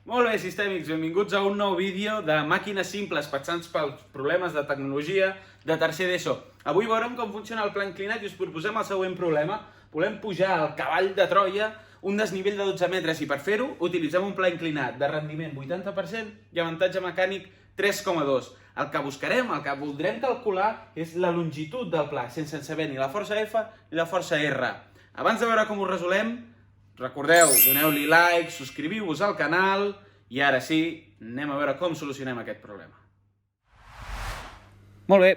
Molt bé, sistèmics, benvinguts a un nou vídeo de màquines simples pensants pels problemes de tecnologia de tercer d'ESO. Avui veurem com funciona el pla inclinat i us proposem el següent problema. Volem pujar al cavall de Troia un desnivell de 12 metres i per fer-ho utilitzem un pla inclinat de rendiment 80% i avantatge mecànic 3,2. El que buscarem, el que voldrem calcular és la longitud del pla, sense saber ni la força F ni la força R. Abans de veure com ho resolem, recordeu, doneu-li like, subscriviu-vos al canal i ara sí, anem a veure com solucionem aquest problema. Molt bé,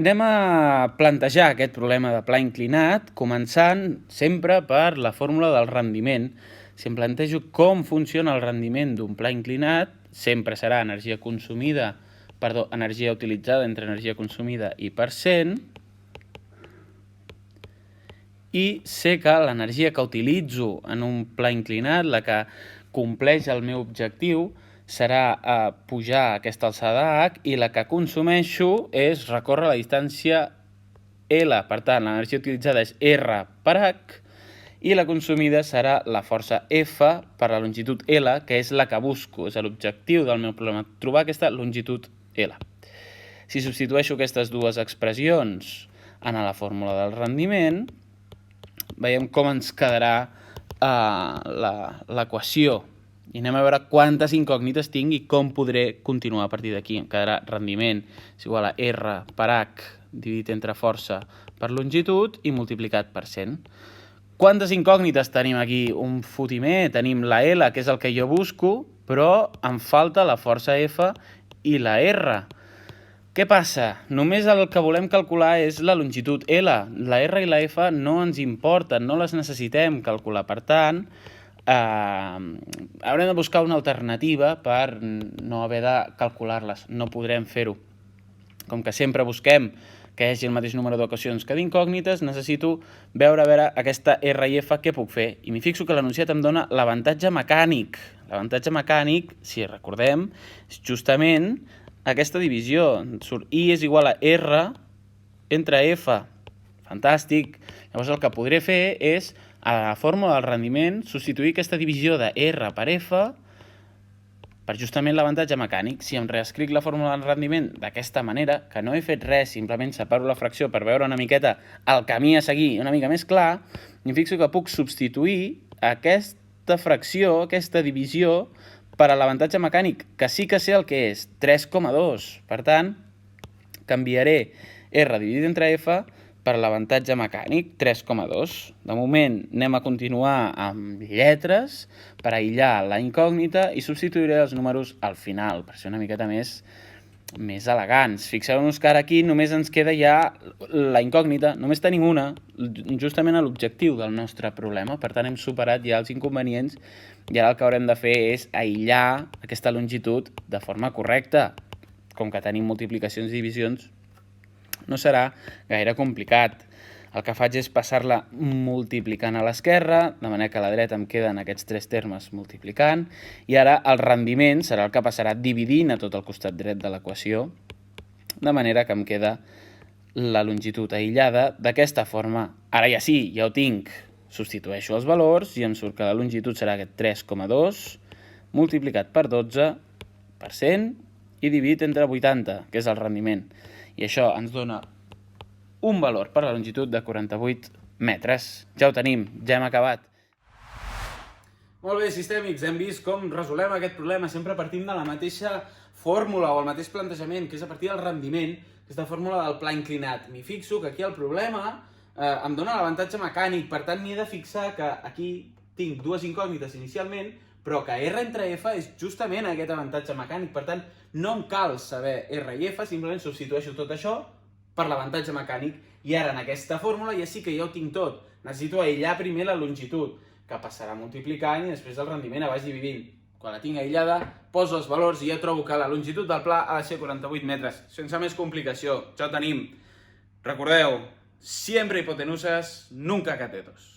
anem a plantejar aquest problema de pla inclinat començant sempre per la fórmula del rendiment. Si em plantejo com funciona el rendiment d'un pla inclinat, sempre serà energia utilitzada entre energia consumida i percent, i sé que l'energia que utilitzo en un pla inclinat, la que compleix el meu objectiu, serà pujar aquesta alçada H i la que consumeixo és recórrer la distància L. Per tant, l'energia utilitzada és R per H i la consumida serà la força F per la longitud L, que és la que busco. És l'objectiu del meu problema, trobar aquesta longitud L. Si substitueixo aquestes dues expressions en la fórmula del rendiment, veiem com ens quedarà l'equació i anem a veure quantes incògnites tinc i com podré continuar a partir d'aquí. Em quedarà rendiment és igual a R per H dividit entre força per longitud i multiplicat per 100. Quantes incògnites tenim aquí? Un fotimer, tenim la L, que és el que jo busco, però em falta la força F i la R. Què passa? Només el que volem calcular és la longitud L. La R i la F no ens importen, no les necessitem calcular. Per tant, haurem de buscar una alternativa per no haver de calcular-les. No podrem fer-ho. Com que sempre busquem que hi hagi el mateix número d'equacions que d'incògnites, necessito veure aquesta R i F què puc fer. I m'hi fixo que l'enunciat em dona l'avantatge mecànic. L'avantatge mecànic, si recordem, és justament aquesta divisió. Surt I és igual a R entre F. Fantàstic. Llavors el que podré fer és, a la fórmula del rendiment, substituir aquesta divisió de R per F per justament l'avantatge mecànic. Si em reescric la fórmula del rendiment d'aquesta manera, que no he fet res, simplement separo la fracció per veure una miqueta el camí a seguir una mica més clar, em fixo que puc substituir aquesta fracció, aquesta divisió, per a l'avantatge mecànic, que sí que sé el que és, 3,2. Per tant, canviaré R dividit entre F per l'avantatge mecànic, 3,2. De moment anem a continuar amb lletres per aïllar la incògnita i substituiré els números al final, per ser una miqueta més elegants. Fixeu-nos que ara aquí només ens queda ja la incògnita, només tenim una, justament a l'objectiu del nostre problema. Per tant, hem superat ja els inconvenients i ara el que haurem de fer és aïllar aquesta longitud de forma correcta. Com que tenim multiplicacions i divisions, no serà gaire complicat. El que faig és passar-la multiplicant a l'esquerra, de manera que a la dreta em queden aquests tres termes multiplicant, i ara el rendiment serà el que passarà dividint a tot el costat dret de l'equació, de manera que em queda la longitud aïllada d'aquesta forma. Ara ja sí, ja ho tinc. Substitueixo els valors i em surt que la longitud serà aquest 3,2 multiplicat per 12% i dividit entre 80, que és el rendiment. I això ens dona un valor per la longitud de 48 metres. Ja ho tenim, ja hem acabat. Molt bé, sistèmics, hem vist com resolem aquest problema. Sempre partim de la mateixa fórmula o el mateix plantejament, que és a partir del rendiment, aquesta fórmula del pla inclinat. M'hi fixo que aquí el problema em dona l'avantatge mecànic, per tant m'hi he de fixar que aquí tinc dues incògnites inicialment, però que R entre F és justament aquest avantatge mecànic. Per tant, no em cal saber R i F, simplement substitueixo tot això per l'avantatge mecànic. I ara en aquesta fórmula ja sí que ja ho tinc tot. Necessito aïllar primer la longitud, que passarà multiplicant i després el rendiment a baix dividint. Quan la tinc aïllada, poso els valors i ja trobo que la longitud del pla ha de ser 48 metres. Sense més complicació, ja ho tenim. Recordeu, siempre hipotenusas, nunca catetos.